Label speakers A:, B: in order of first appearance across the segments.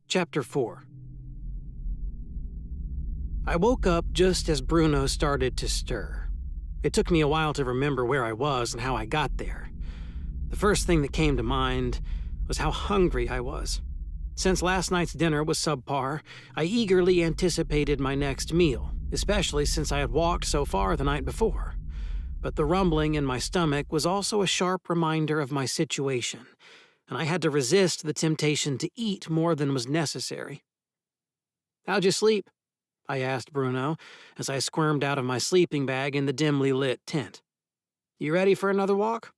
A: Chapter 4. I woke up just as Bruno started to stir. It took me a while to remember where I was and how I got there. The first thing that came to mind was how hungry I was. Since last night's dinner was subpar, I eagerly anticipated my next meal, especially since I had walked so far the night before. But the rumbling in my stomach was also a sharp reminder of my situation, and I had to resist the temptation to eat more than was necessary. "How'd you sleep?" I asked Bruno as I squirmed out of my sleeping bag in the dimly lit tent. "You ready for another walk?"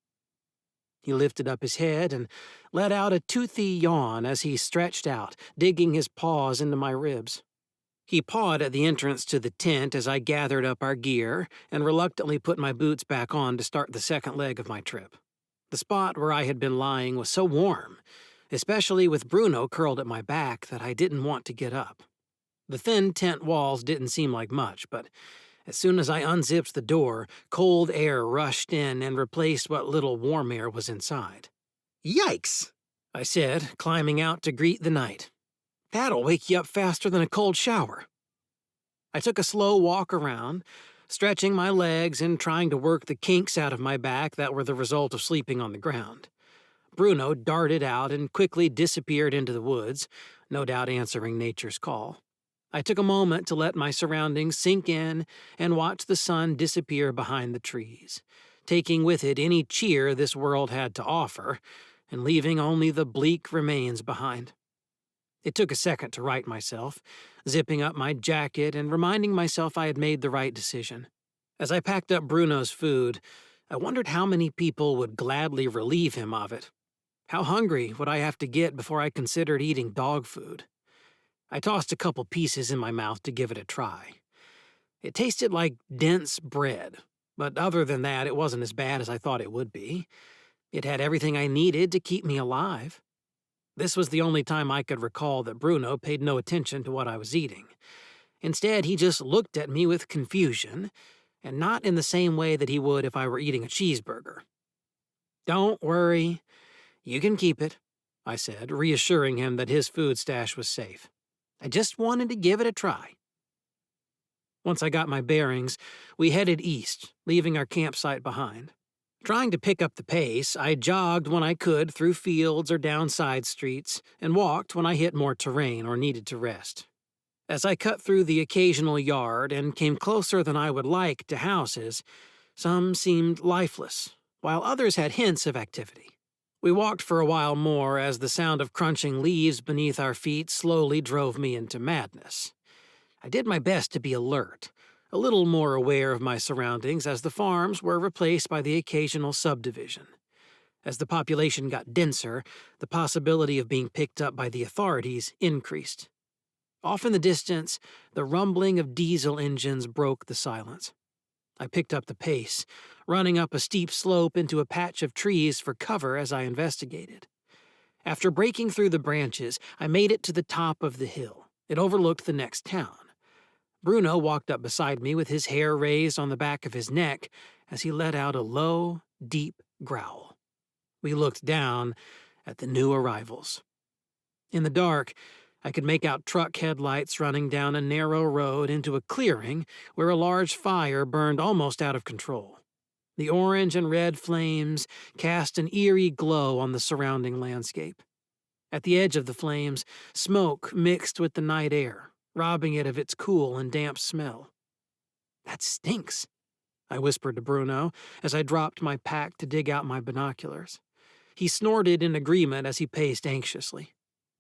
A: He lifted up his head and let out a toothy yawn as he stretched out, digging his paws into my ribs. He pawed at the entrance to the tent as I gathered up our gear and reluctantly put my boots back on to start the second leg of my trip. The spot where I had been lying was so warm, especially with Bruno curled at my back, that I didn't want to get up. The thin tent walls didn't seem like much, but as soon as I unzipped the door, cold air rushed in and replaced what little warm air was inside. "Yikes!" I said, climbing out to greet the night. "That'll wake you up faster than a cold shower." I took a slow walk around, stretching my legs and trying to work the kinks out of my back that were the result of sleeping on the ground. Bruno darted out and quickly disappeared into the woods, no doubt answering nature's call. I took a moment to let my surroundings sink in and watch the sun disappear behind the trees, taking with it any cheer this world had to offer, and leaving only the bleak remains behind. It took a second to right myself, zipping up my jacket and reminding myself I had made the right decision. As I packed up Bruno's food, I wondered how many people would gladly relieve him of it. How hungry would I have to get before I considered eating dog food? I tossed a couple pieces in my mouth to give it a try. It tasted like dense bread, but other than that, it wasn't as bad as I thought it would be. It had everything I needed to keep me alive. This was the only time I could recall that Bruno paid no attention to what I was eating. Instead, he just looked at me with confusion, and not in the same way that he would if I were eating a cheeseburger. "Don't worry, you can keep it," I said, reassuring him that his food stash was safe. "I just wanted to give it a try." Once I got my bearings, we headed east, leaving our campsite behind. Trying to pick up the pace, I jogged when I could through fields or down side streets, and walked when I hit more terrain or needed to rest. As I cut through the occasional yard and came closer than I would like to houses, some seemed lifeless, while others had hints of activity. We walked for a while more as the sound of crunching leaves beneath our feet slowly drove me into madness. I did my best to be alert, a little more aware of my surroundings as the farms were replaced by the occasional subdivision. As the population got denser, the possibility of being picked up by the authorities increased. Off in the distance, the rumbling of diesel engines broke the silence. I picked up the pace, running up a steep slope into a patch of trees for cover as I investigated. After breaking through the branches, I made it to the top of the hill. It overlooked the next town. Bruno walked up beside me with his hair raised on the back of his neck as he let out a low, deep growl. We looked down at the new arrivals. In the dark, I could make out truck headlights running down a narrow road into a clearing where a large fire burned almost out of control. The orange and red flames cast an eerie glow on the surrounding landscape. At the edge of the flames, smoke mixed with the night air, robbing it of its cool and damp smell. "That stinks," I whispered to Bruno as I dropped my pack to dig out my binoculars. He snorted in agreement as he paced anxiously.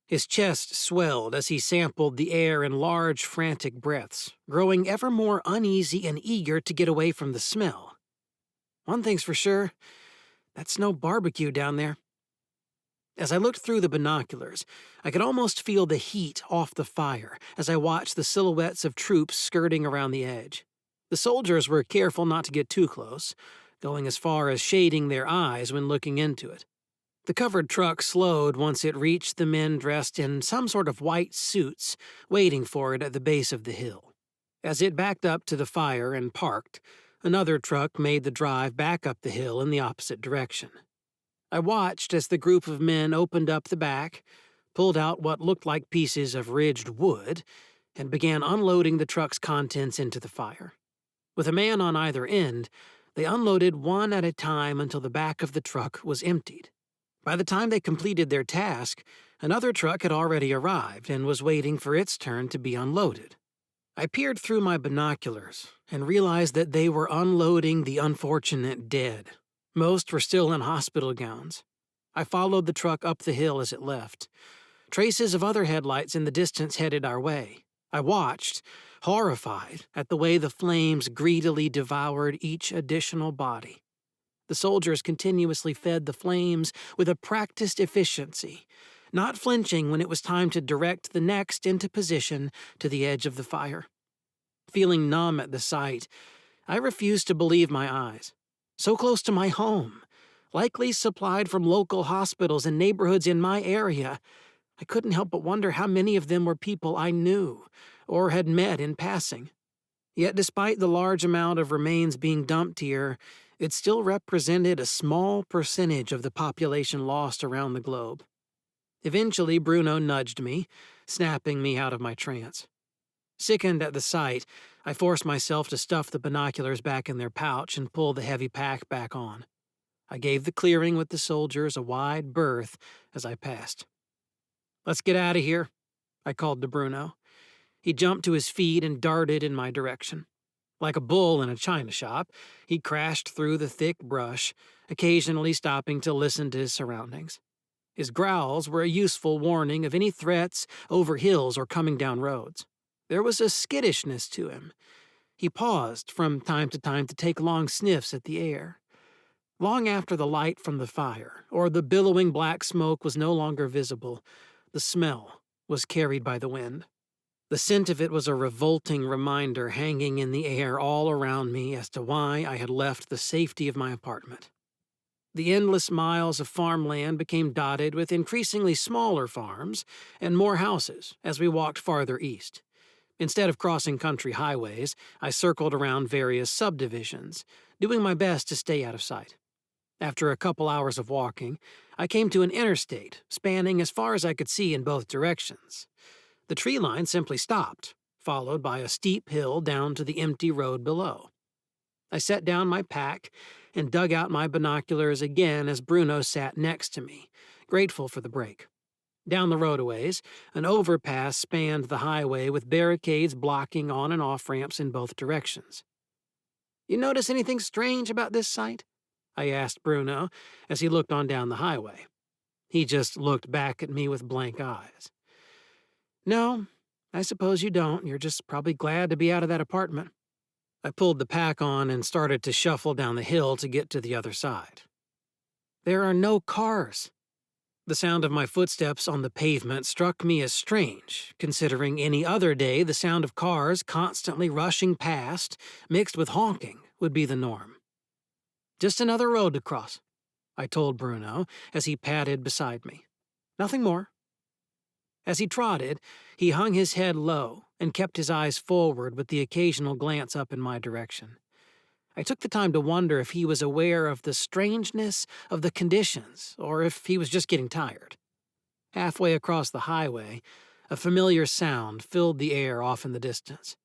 A: His chest swelled as he sampled the air in large, frantic breaths, growing ever more uneasy and eager to get away from the smell. "One thing's for sure, that's no barbecue down there." As I looked through the binoculars, I could almost feel the heat off the fire as I watched the silhouettes of troops skirting around the edge. The soldiers were careful not to get too close, going as far as shading their eyes when looking into it. The covered truck slowed once it reached the men dressed in some sort of white suits, waiting for it at the base of the hill. As it backed up to the fire and parked, another truck made the drive back up the hill in the opposite direction. I watched as the group of men opened up the back, pulled out what looked like pieces of ridged wood, and began unloading the truck's contents into the fire. With a man on either end, they unloaded one at a time until the back of the truck was emptied. By the time they completed their task, another truck had already arrived and was waiting for its turn to be unloaded. I peered through my binoculars and realized that they were unloading the unfortunate dead. Most were still in hospital gowns. I followed the truck up the hill as it left. Traces of other headlights in the distance headed our way. I watched, horrified at the way the flames greedily devoured each additional body. The soldiers continuously fed the flames with a practiced efficiency, not flinching when it was time to direct the next into position to the edge of the fire. Feeling numb at the sight, I refused to believe my eyes. So close to my home, likely supplied from local hospitals and neighborhoods in my area, I couldn't help but wonder how many of them were people I knew or had met in passing. Yet despite the large amount of remains being dumped here, it still represented a small percentage of the population lost around the globe. Eventually, Bruno nudged me, snapping me out of my trance. Sickened at the sight, I forced myself to stuff the binoculars back in their pouch and pull the heavy pack back on. I gave the clearing with the soldiers a wide berth as I passed. "Let's get out of here," I called to Bruno. He jumped to his feet and darted in my direction. Like a bull in a china shop, he crashed through the thick brush, occasionally stopping to listen to his surroundings. His growls were a useful warning of any threats over hills or coming down roads. There was a skittishness to him. He paused from time to take long sniffs at the air. Long after the light from the fire or the billowing black smoke was no longer visible, the smell was carried by the wind. The scent of it was a revolting reminder hanging in the air all around me as to why I had left the safety of my apartment. The endless miles of farmland became dotted with increasingly smaller farms and more houses as we walked farther east. Instead of crossing country highways, I circled around various subdivisions, doing my best to stay out of sight. After a couple hours of walking, I came to an interstate spanning as far as I could see in both directions. The tree line simply stopped, followed by a steep hill down to the empty road below. I set down my pack and dug out my binoculars again as Bruno sat next to me, grateful for the break. Down the road a ways, an overpass spanned the highway with barricades blocking on and off ramps in both directions. "You notice anything strange about this site?" I asked Bruno as he looked on down the highway. He just looked back at me with blank eyes. "No, I suppose you don't. You're just probably glad to be out of that apartment." I pulled the pack on and started to shuffle down the hill to get to the other side. "There are no cars." The sound of my footsteps on the pavement struck me as strange, considering any other day the sound of cars constantly rushing past, mixed with honking, would be the norm. "Just another road to cross," I told Bruno as he padded beside me. "Nothing more." As he trotted, he hung his head low and kept his eyes forward with the occasional glance up in my direction. I took the time to wonder if he was aware of the strangeness of the conditions or if he was just getting tired. Halfway across the highway, a familiar sound filled the air off in the distance.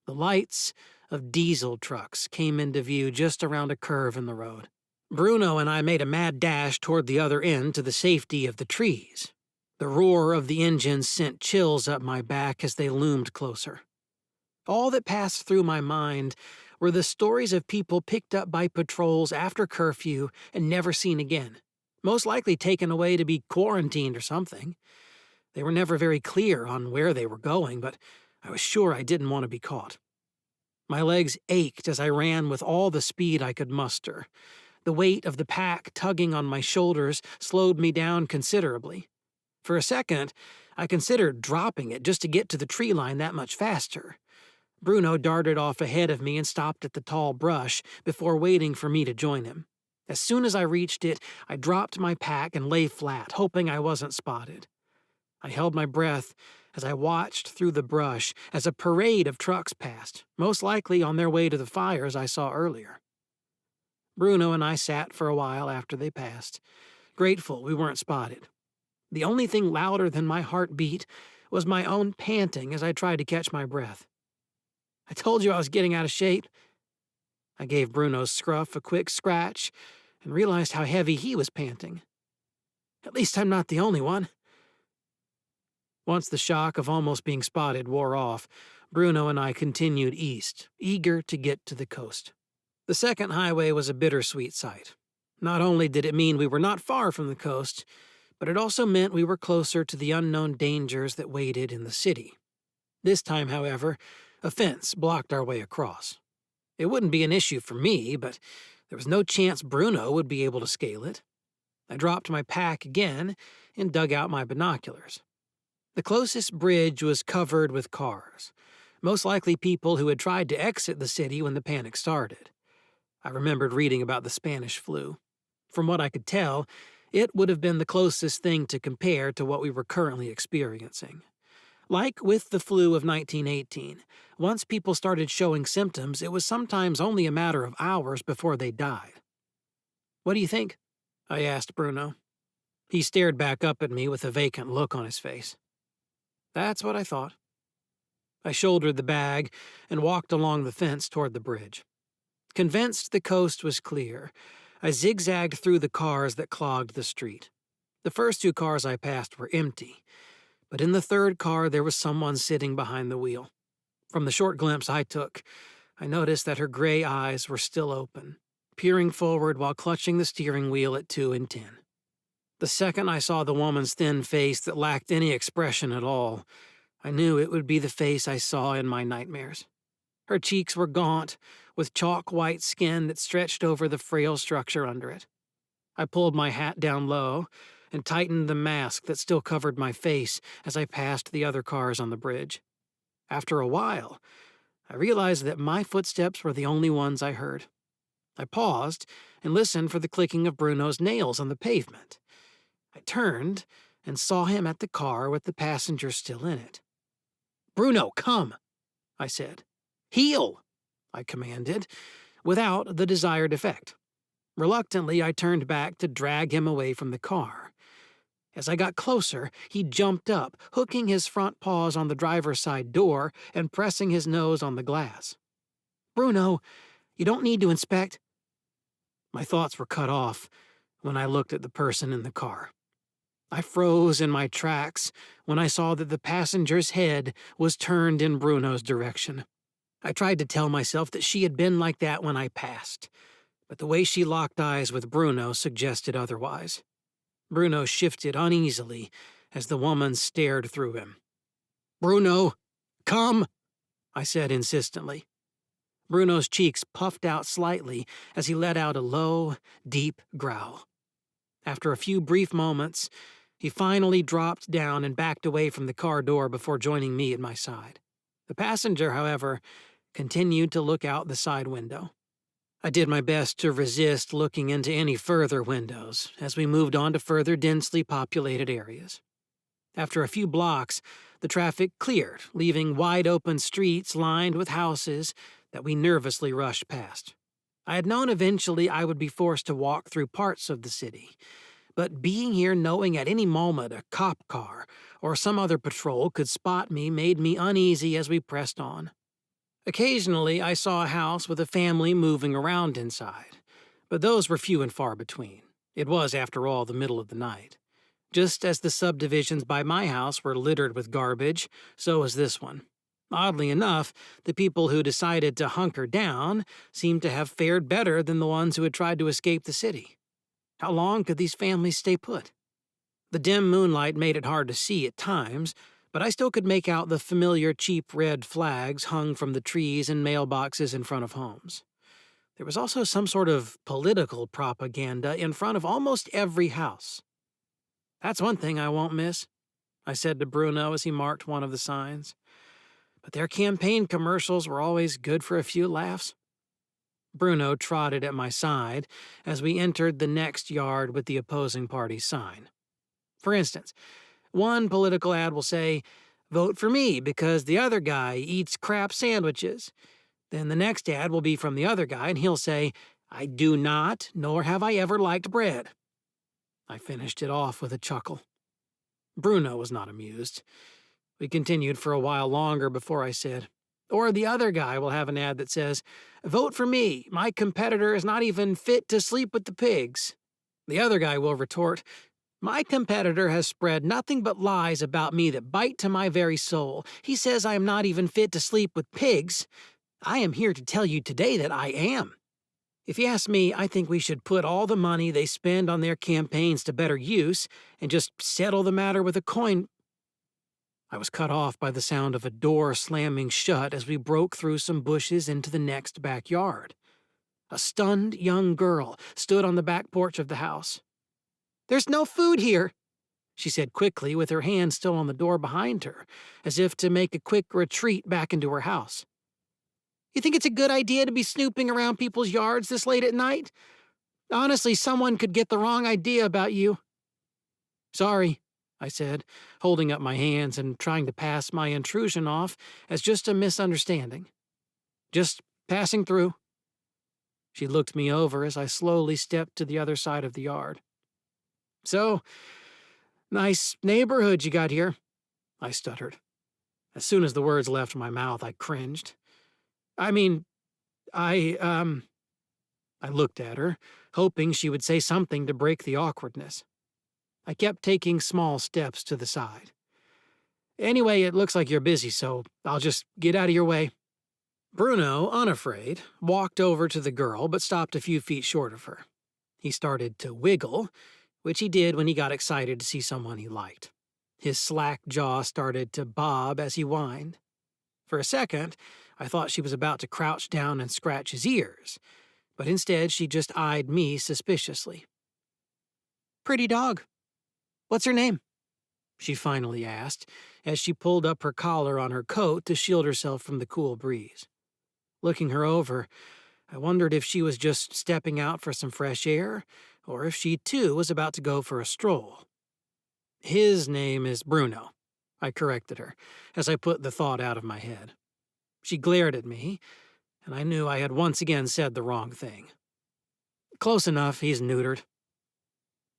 A: The lights of diesel trucks came into view just around a curve in the road. Bruno and I made a mad dash toward the other end to the safety of the trees. The roar of the engines sent chills up my back as they loomed closer. All that passed through my mind were the stories of people picked up by patrols after curfew and never seen again, most likely taken away to be quarantined or something. They were never very clear on where they were going, but I was sure I didn't want to be caught. My legs ached as I ran with all the speed I could muster. The weight of the pack tugging on my shoulders slowed me down considerably. For a second, I considered dropping it just to get to the tree line that much faster. Bruno darted off ahead of me and stopped at the tall brush before waiting for me to join him. As soon as I reached it, I dropped my pack and lay flat, hoping I wasn't spotted. I held my breath as I watched through the brush as a parade of trucks passed, most likely on their way to the fires I saw earlier. Bruno and I sat for a while after they passed, grateful we weren't spotted. The only thing louder than my heartbeat was my own panting as I tried to catch my breath. I told you I was getting out of shape. I gave Bruno's scruff a quick scratch and realized how heavy he was panting. At least I'm not the only one. Once the shock of almost being spotted wore off, Bruno and I continued east, eager to get to the coast. The second highway was a bittersweet sight. Not only did it mean we were not far from the coast, but it also meant we were closer to the unknown dangers that waited in the city. This time, however, a fence blocked our way across. It wouldn't be an issue for me, but there was no chance Bruno would be able to scale it. I dropped my pack again and dug out my binoculars. The closest bridge was covered with cars, most likely people who had tried to exit the city when the panic started. I remembered reading about the Spanish flu. From what I could tell, it would have been the closest thing to compare to what we were currently experiencing. Like with the flu of 1918, once people started showing symptoms, it was sometimes only a matter of hours before they died. "What do you think?" I asked Bruno. He stared back up at me with a vacant look on his face. That's what I thought. I shouldered the bag and walked along the fence toward the bridge. Convinced the coast was clear, I zigzagged through the cars that clogged the street. The first two cars I passed were empty, but in the third car there was someone sitting behind the wheel. From the short glimpse I took, I noticed that her gray eyes were still open, peering forward while clutching the steering wheel at 2 and 10. The second I saw the woman's thin face that lacked any expression at all, I knew it would be the face I saw in my nightmares. Her cheeks were gaunt, with chalk-white skin that stretched over the frail structure under it. I pulled my hat down low and tightened the mask that still covered my face as I passed the other cars on the bridge. After a while, I realized that my footsteps were the only ones I heard. I paused and listened for the clicking of Bruno's nails on the pavement. I turned and saw him at the car with the passenger still in it. "Bruno, come," I said. "Heel," I commanded, without the desired effect. Reluctantly, I turned back to drag him away from the car. As I got closer, he jumped up, hooking his front paws on the driver's side door and pressing his nose on the glass. "Bruno, you don't need to inspect." My thoughts were cut off when I looked at the person in the car. I froze in my tracks when I saw that the passenger's head was turned in Bruno's direction. I tried to tell myself that she had been like that when I passed, but the way she locked eyes with Bruno suggested otherwise. Bruno shifted uneasily as the woman stared through him. "Bruno, come," I said insistently. Bruno's cheeks puffed out slightly as he let out a low, deep growl. After a few brief moments, he finally dropped down and backed away from the car door before joining me at my side. The passenger, however, continued to look out the side window. I did my best to resist looking into any further windows as we moved on to further densely populated areas. After a few blocks, the traffic cleared, leaving wide-open streets lined with houses that we nervously rushed past. I had known eventually I would be forced to walk through parts of the city, but being here knowing at any moment a cop car or some other patrol could spot me made me uneasy as we pressed on. Occasionally, I saw a house with a family moving around inside, but those were few and far between. It was, after all, the middle of the night. Just as the subdivisions by my house were littered with garbage, so was this one. Oddly enough, the people who decided to hunker down seemed to have fared better than the ones who had tried to escape the city. How long could these families stay put? The dim moonlight made it hard to see at times, but I still could make out the familiar cheap red flags hung from the trees and mailboxes in front of homes. There was also some sort of political propaganda in front of almost every house. "That's one thing I won't miss," I said to Bruno as he marked one of the signs. But their campaign commercials were always good for a few laughs. Bruno trotted at my side as we entered the next yard with the opposing party's sign. For instance, one political ad will say, "Vote for me because the other guy eats crap sandwiches." Then the next ad will be from the other guy and he'll say, "I do not, nor have I ever liked bread." I finished it off with a chuckle. Bruno was not amused. We continued for a while longer before I said, "Or the other guy will have an ad that says, 'Vote for me, my competitor is not even fit to sleep with the pigs.' The other guy will retort, 'My competitor has spread nothing but lies about me that bite to my very soul. He says I am not even fit to sleep with pigs. I am here to tell you today that I am.' If you ask me, I think we should put all the money they spend on their campaigns to better use and just settle the matter with a coin." I was cut off by the sound of a door slamming shut as we broke through some bushes into the next backyard. A stunned young girl stood on the back porch of the house. "There's no food here," she said quickly, with her hand still on the door behind her, as if to make a quick retreat back into her house. "You think it's a good idea to be snooping around people's yards this late at night? Honestly, someone could get the wrong idea about you." "Sorry," I said, holding up my hands and trying to pass my intrusion off as just a misunderstanding. "Just passing through." She looked me over as I slowly stepped to the other side of the yard. "So, nice neighborhood you got here," I stuttered. As soon as the words left my mouth, I cringed. "I mean, I looked at her, hoping she would say something to break the awkwardness. I kept taking small steps to the side. "Anyway, it looks like you're busy, so I'll just get out of your way." Bruno, unafraid, walked over to the girl but stopped a few feet short of her. He started to wiggle, which he did when he got excited to see someone he liked. His slack jaw started to bob as he whined. For a second, I thought she was about to crouch down and scratch his ears, but instead she just eyed me suspiciously. "Pretty dog. What's her name?" she finally asked, as she pulled up her collar on her coat to shield herself from the cool breeze. Looking her over, I wondered if she was just stepping out for some fresh air, or if she too was about to go for a stroll. "His name is Bruno," I corrected her, as I put the thought out of my head. She glared at me, and I knew I had once again said the wrong thing. "Close enough, he's neutered."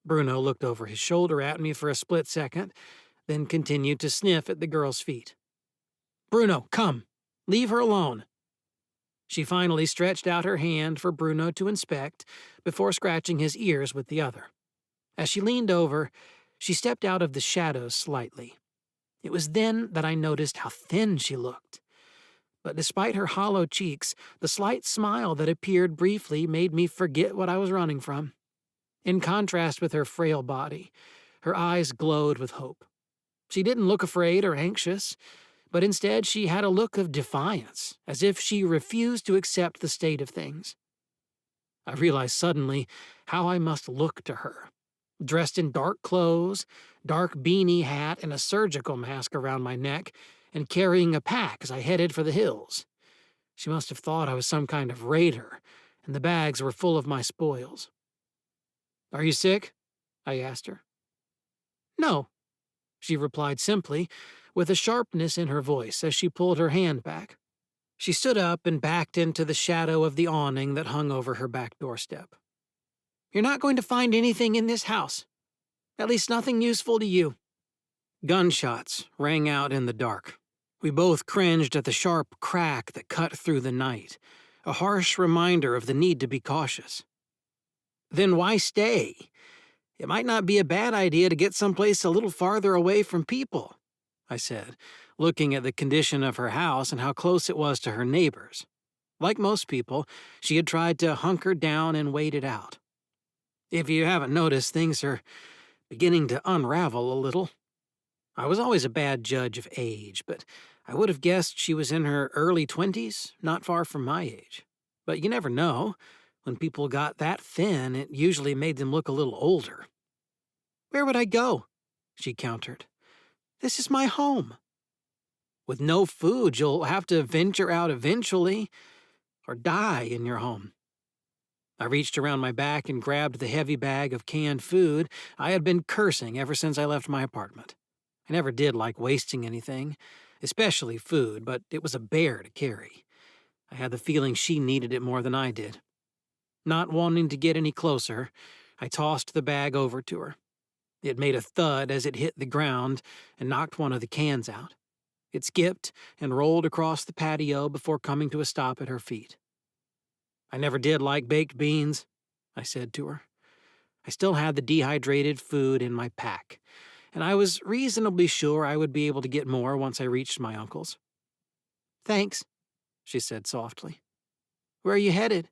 A: Bruno looked over his shoulder at me for a split second, then continued to sniff at the girl's feet. "Bruno, come. Leave her alone." She finally stretched out her hand for Bruno to inspect before scratching his ears with the other. As she leaned over, she stepped out of the shadows slightly. It was then that I noticed how thin she looked. But despite her hollow cheeks, the slight smile that appeared briefly made me forget what I was running from. In contrast with her frail body, her eyes glowed with hope. She didn't look afraid or anxious, but instead she had a look of defiance, as if she refused to accept the state of things. I realized suddenly how I must look to her, dressed in dark clothes, dark beanie hat, and a surgical mask around my neck, and carrying a pack as I headed for the hills. She must have thought I was some kind of raider, and the bags were full of my spoils. "Are you sick?" I asked her. "No," she replied simply, with a sharpness in her voice as she pulled her hand back. She stood up and backed into the shadow of the awning that hung over her back doorstep. "You're not going to find anything in this house. At least nothing useful to you." Gunshots rang out in the dark. We both cringed at the sharp crack that cut through the night, a harsh reminder of the need to be cautious. "Then why stay? It might not be a bad idea to get someplace a little farther away from people," I said, looking at the condition of her house and how close it was to her neighbors. Like most people, she had tried to hunker down and wait it out. "If you haven't noticed, things are beginning to unravel a little." I was always a bad judge of age, but I would have guessed she was in her early 20s, not far from my age. But you never know. When people got that thin, it usually made them look a little older. "Where would I go?" she countered. "This is my home." "With no food, you'll have to venture out eventually, or die in your home." I reached around my back and grabbed the heavy bag of canned food I had been cursing ever since I left my apartment. I never did like wasting anything, especially food, but it was a bear to carry. I had the feeling she needed it more than I did. Not wanting to get any closer, I tossed the bag over to her. It made a thud as it hit the ground and knocked one of the cans out. It skipped and rolled across the patio before coming to a stop at her feet. "I never did like baked beans," I said to her. I still had the dehydrated food in my pack, and I was reasonably sure I would be able to get more once I reached my uncle's. "Thanks," she said softly. "Where are you headed?"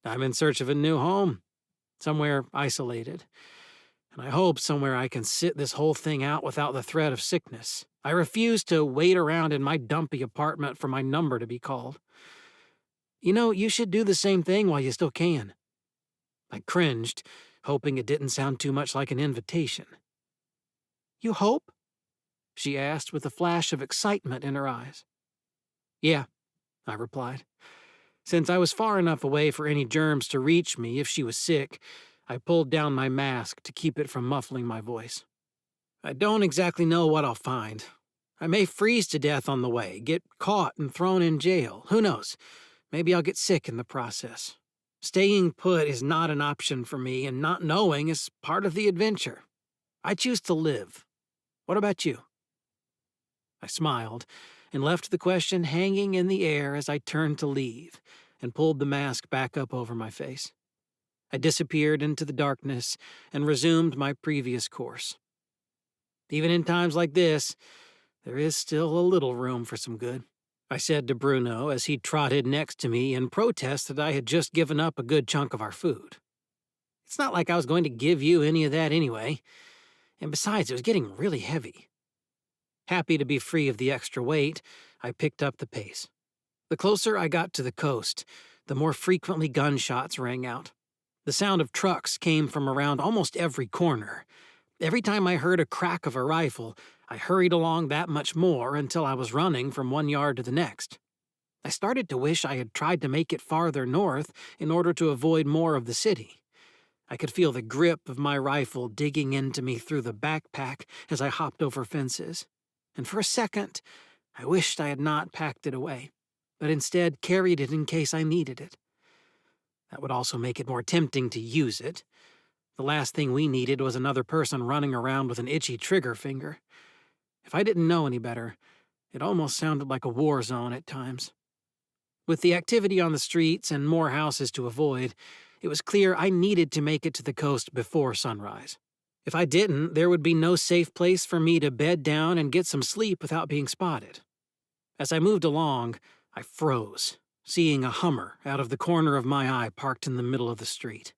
A: "I'm in search of a new home, somewhere isolated. And I hope somewhere I can sit this whole thing out without the threat of sickness. I refuse to wait around in my dumpy apartment for my number to be called. You should do the same thing while you still can." I cringed, hoping it didn't sound too much like an invitation. "You hope?" she asked with a flash of excitement in her eyes. "Yeah," I replied. Since I was far enough away for any germs to reach me if she was sick, I pulled down my mask to keep it from muffling my voice. "I don't exactly know what I'll find. I may freeze to death on the way, get caught and thrown in jail. Who knows? Maybe I'll get sick in the process. Staying put is not an option for me, and not knowing is part of the adventure. I choose to live. What about you?" I smiled and left the question hanging in the air as I turned to leave and pulled the mask back up over my face. I disappeared into the darkness and resumed my previous course. Even in times like this, there is still a little room for some good, I said to Bruno as he trotted next to me in protest that I had just given up a good chunk of our food. "It's not like I was going to give you any of that anyway, and besides, it was getting really heavy." Happy to be free of the extra weight, I picked up the pace. The closer I got to the coast, the more frequently gunshots rang out. The sound of trucks came from around almost every corner. Every time I heard a crack of a rifle, I hurried along that much more until I was running from one yard to the next. I started to wish I had tried to make it farther north in order to avoid more of the city. I could feel the grip of my rifle digging into me through the backpack as I hopped over fences. And for a second, I wished I had not packed it away, but instead carried it in case I needed it. That would also make it more tempting to use it. The last thing we needed was another person running around with an itchy trigger finger. If I didn't know any better, it almost sounded like a war zone at times. With the activity on the streets and more houses to avoid, it was clear I needed to make it to the coast before sunrise. If I didn't, there would be no safe place for me to bed down and get some sleep without being spotted. As I moved along, I froze, seeing a Hummer out of the corner of my eye parked in the middle of the street.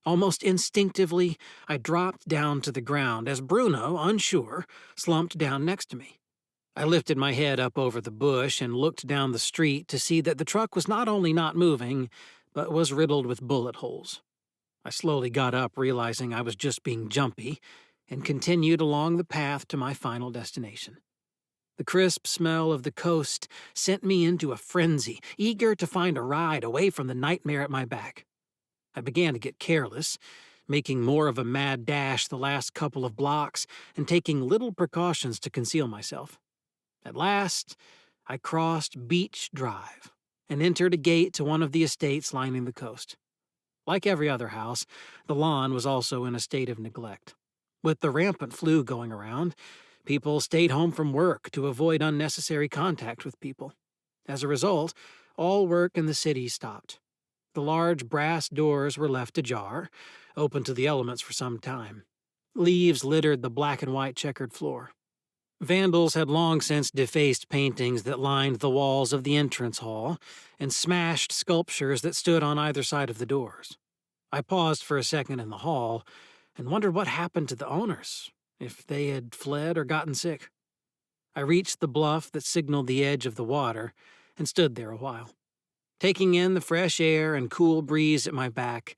A: Almost instinctively, I dropped down to the ground as Bruno, unsure, slumped down next to me. I lifted my head up over the bush and looked down the street to see that the truck was not only not moving, but was riddled with bullet holes. I slowly got up, realizing I was just being jumpy, and continued along the path to my final destination. The crisp smell of the coast sent me into a frenzy, eager to find a ride away from the nightmare at my back. I began to get careless, making more of a mad dash the last couple of blocks and taking little precautions to conceal myself. At last, I crossed Beach Drive and entered a gate to one of the estates lining the coast. Like every other house, the lawn was also in a state of neglect. With the rampant flu going around, people stayed home from work to avoid unnecessary contact with people. As a result, all work in the city stopped. The large brass doors were left ajar, open to the elements for some time. Leaves littered the black and white checkered floor. Vandals had long since defaced paintings that lined the walls of the entrance hall and smashed sculptures that stood on either side of the doors. I paused for a second in the hall and wondered what happened to the owners, if they had fled or gotten sick. I reached the bluff that signaled the edge of the water and stood there a while. Taking in the fresh air and cool breeze at my back,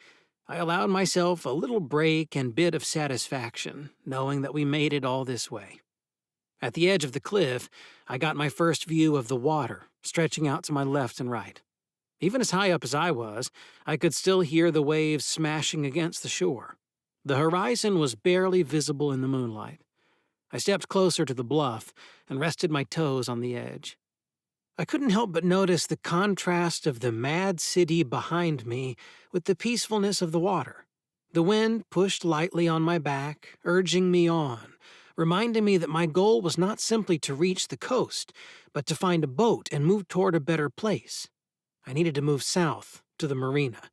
A: I allowed myself a little break and bit of satisfaction, knowing that we made it all this way. At the edge of the cliff, I got my first view of the water, stretching out to my left and right. Even as high up as I was, I could still hear the waves smashing against the shore. The horizon was barely visible in the moonlight. I stepped closer to the bluff and rested my toes on the edge. I couldn't help but notice the contrast of the mad city behind me with the peacefulness of the water. The wind pushed lightly on my back, urging me on, reminding me that my goal was not simply to reach the coast, but to find a boat and move toward a better place. I needed to move south to the marina.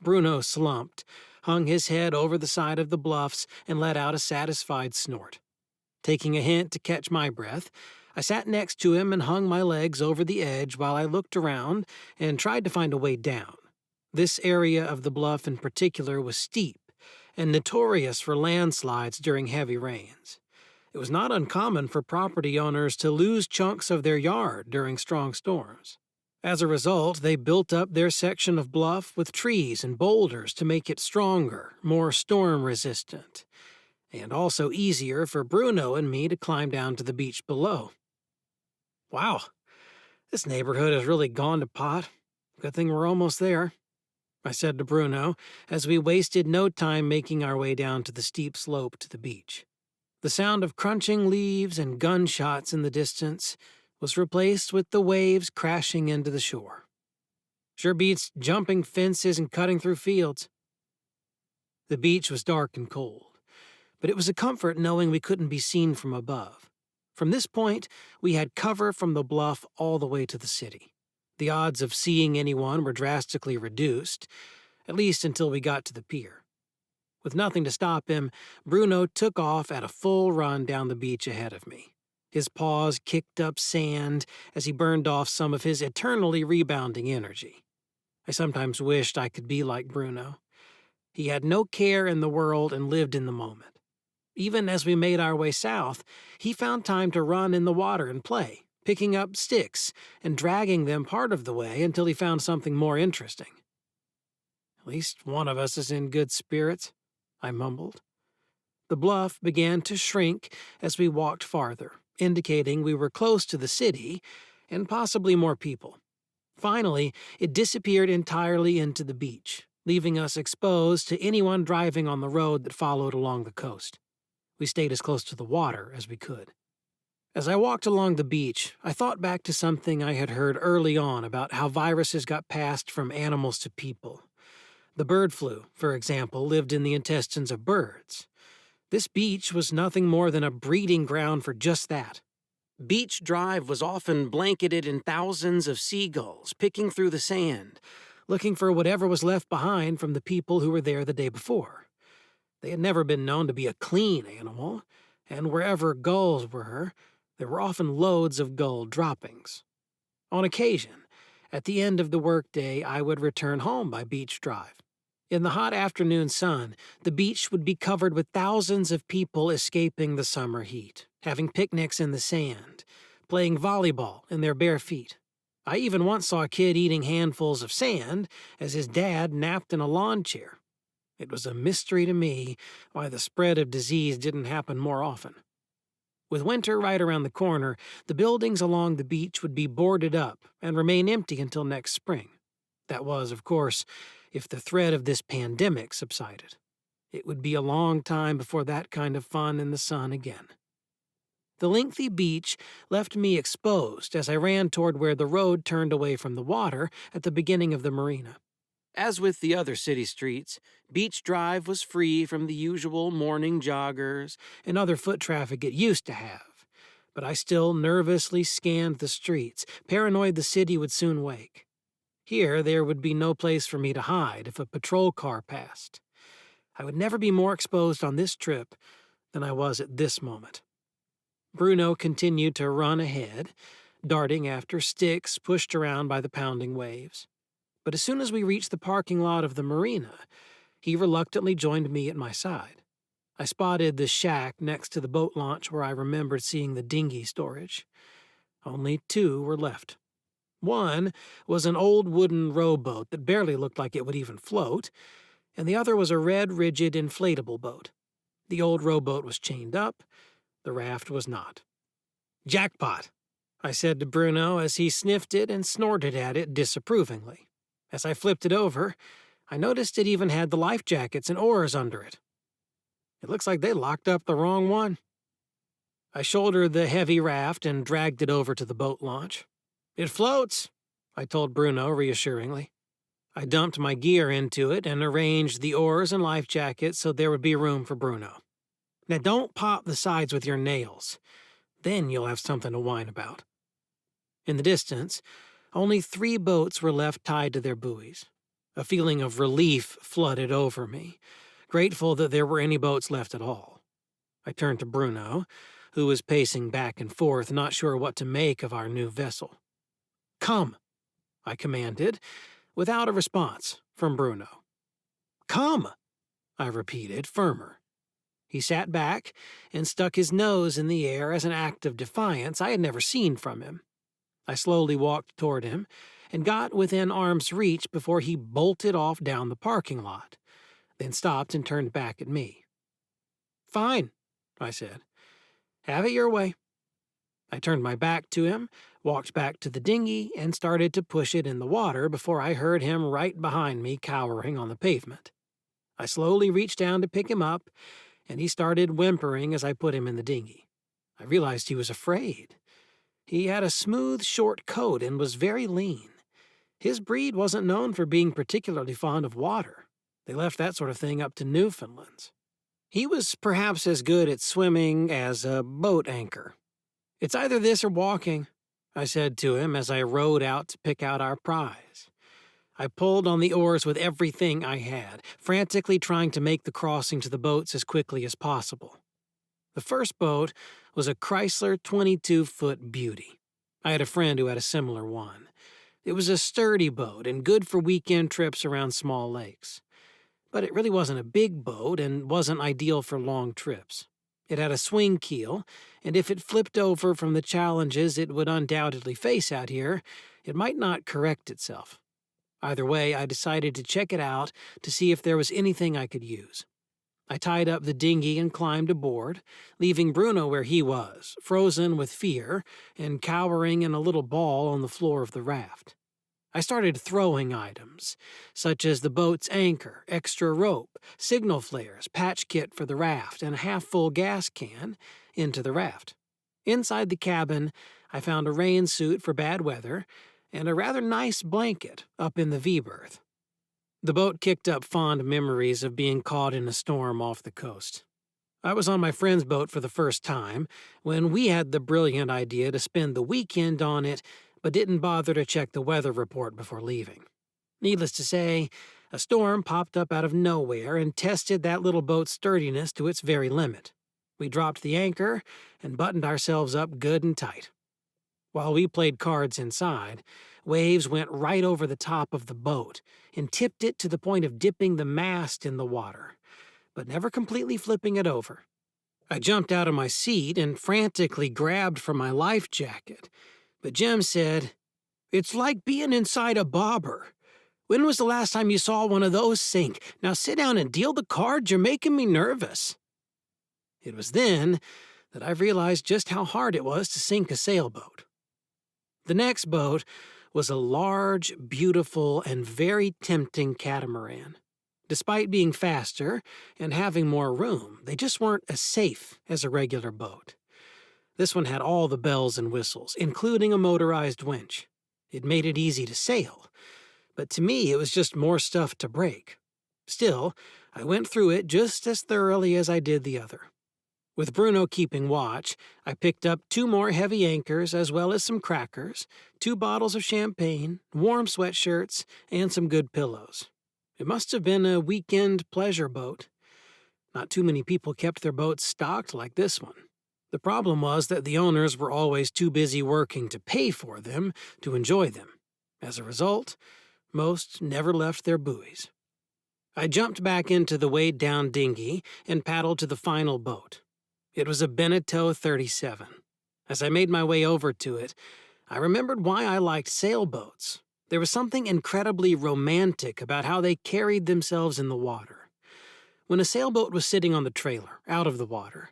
A: Bruno slumped, hung his head over the side of the bluffs, and let out a satisfied snort. Taking a hint to catch my breath, I sat next to him and hung my legs over the edge while I looked around and tried to find a way down. This area of the bluff in particular was steep and notorious for landslides during heavy rains. It was not uncommon for property owners to lose chunks of their yard during strong storms. As a result, they built up their section of bluff with trees and boulders to make it stronger, more storm-resistant, and also easier for Bruno and me to climb down to the beach below. Wow, this neighborhood has really gone to pot. Good thing we're almost there, I said to Bruno as we wasted no time making our way down to the steep slope to the beach. The sound of crunching leaves and gunshots in the distance was replaced with the waves crashing into the shore. Sure beats jumping fences and cutting through fields. The beach was dark and cold, but it was a comfort knowing we couldn't be seen from above. From this point, we had cover from the bluff all the way to the city. The odds of seeing anyone were drastically reduced, at least until we got to the pier. With nothing to stop him, Bruno took off at a full run down the beach ahead of me. His paws kicked up sand as he burned off some of his eternally rebounding energy. I sometimes wished I could be like Bruno. He had no care in the world and lived in the moment. Even as we made our way south, he found time to run in the water and play, picking up sticks and dragging them part of the way until he found something more interesting. At least one of us is in good spirits, I mumbled. The bluff began to shrink as we walked farther, indicating we were close to the city and possibly more people. Finally, it disappeared entirely into the beach, leaving us exposed to anyone driving on the road that followed along the coast. We stayed as close to the water as we could. As I walked along the beach, I thought back to something I had heard early on about how viruses got passed from animals to people. The bird flu, for example, lived in the intestines of birds. This beach was nothing more than a breeding ground for just that. Beach Drive was often blanketed in thousands of seagulls picking through the sand, looking for whatever was left behind from the people who were there the day before. They had never been known to be a clean animal, and wherever gulls were, there were often loads of gull droppings. On occasion, at the end of the workday, I would return home by Beach Drive. In the hot afternoon sun, the beach would be covered with thousands of people escaping the summer heat, having picnics in the sand, playing volleyball in their bare feet. I even once saw a kid eating handfuls of sand as his dad napped in a lawn chair. It was a mystery to me why the spread of disease didn't happen more often. With winter right around the corner, the buildings along the beach would be boarded up and remain empty until next spring. That was, of course, if the threat of this pandemic subsided. It would be a long time before that kind of fun in the sun again. The lengthy beach left me exposed as I ran toward where the road turned away from the water at the beginning of the marina. As with the other city streets, Beach Drive was free from the usual morning joggers and other foot traffic it used to have, but I still nervously scanned the streets, paranoid the city would soon wake. Here, there would be no place for me to hide if a patrol car passed. I would never be more exposed on this trip than I was at this moment. Bruno continued to run ahead, darting after sticks pushed around by the pounding waves. But as soon as we reached the parking lot of the marina, he reluctantly joined me at my side. I spotted the shack next to the boat launch where I remembered seeing the dinghy storage. Only two were left. One was an old wooden rowboat that barely looked like it would even float, and the other was a red, rigid, inflatable boat. The old rowboat was chained up, the raft was not. "Jackpot," I said to Bruno as he sniffed it and snorted at it disapprovingly. As I flipped it over, I noticed it even had the life jackets and oars under it. It looks like they locked up the wrong one. I shouldered the heavy raft and dragged it over to the boat launch. "It floats," I told Bruno reassuringly. I dumped my gear into it and arranged the oars and life jacket so there would be room for Bruno. Now don't pop the sides with your nails. Then you'll have something to whine about. In the distance, only 3 boats were left tied to their buoys. A feeling of relief flooded over me, grateful that there were any boats left at all. I turned to Bruno, who was pacing back and forth, not sure what to make of our new vessel. "Come," I commanded, without a response from Bruno. "Come," I repeated, firmer. He sat back and stuck his nose in the air as an act of defiance I had never seen from him. I slowly walked toward him and got within arm's reach before he bolted off down the parking lot, then stopped and turned back at me. "Fine," I said. "Have it your way." I turned my back to him, walked back to the dinghy, and started to push it in the water before I heard him right behind me cowering on the pavement. I slowly reached down to pick him up, and he started whimpering as I put him in the dinghy. I realized he was afraid. He had a smooth, short coat and was very lean. His breed wasn't known for being particularly fond of water. They left that sort of thing up to Newfoundlands. He was perhaps as good at swimming as a boat anchor. "It's either this or walking," I said to him as I rowed out to pick out our prize. I pulled on the oars with everything I had, frantically trying to make the crossing to the boats as quickly as possible. The first boat was a Chrysler 22-foot beauty. I had a friend who had a similar one. It was a sturdy boat and good for weekend trips around small lakes. But it really wasn't a big boat and wasn't ideal for long trips. It had a swing keel, and if it flipped over from the challenges it would undoubtedly face out here, it might not correct itself. Either way, I decided to check it out to see if there was anything I could use. I tied up the dinghy and climbed aboard, leaving Bruno where he was, frozen with fear and cowering in a little ball on the floor of the raft. I started throwing items, such as the boat's anchor, extra rope, signal flares, patch kit for the raft, and a half-full gas can, into the raft. Inside the cabin, I found a rain suit for bad weather and a rather nice blanket up in the V-berth. The boat kicked up fond memories of being caught in a storm off the coast. I was on my friend's boat for the first time when we had the brilliant idea to spend the weekend on it, but didn't bother to check the weather report before leaving. Needless to say, a storm popped up out of nowhere and tested that little boat's sturdiness to its very limit. We dropped the anchor and buttoned ourselves up good and tight. While we played cards inside, waves went right over the top of the boat and tipped it to the point of dipping the mast in the water, but never completely flipping it over. I jumped out of my seat and frantically grabbed for my life jacket, but Jim said, "It's like being inside a bobber. When was the last time you saw one of those sink? Now sit down and deal the cards, you're making me nervous." It was then that I realized just how hard it was to sink a sailboat. The next boat was a large, beautiful, and very tempting catamaran. Despite being faster and having more room, they just weren't as safe as a regular boat. This one had all the bells and whistles, including a motorized winch. It made it easy to sail, but to me it was just more stuff to break. Still, I went through it just as thoroughly as I did the other. With Bruno keeping watch, I picked up 2 more heavy anchors as well as some crackers, 2 bottles of champagne, warm sweatshirts, and some good pillows. It must have been a weekend pleasure boat. Not too many people kept their boats stocked like this one. The problem was that the owners were always too busy working to pay for them to enjoy them. As a result, most never left their buoys. I jumped back into the weighed-down dinghy and paddled to the final boat. It was a Beneteau 37. As I made my way over to it, I remembered why I liked sailboats. There was something incredibly romantic about how they carried themselves in the water. When a sailboat was sitting on the trailer, out of the water,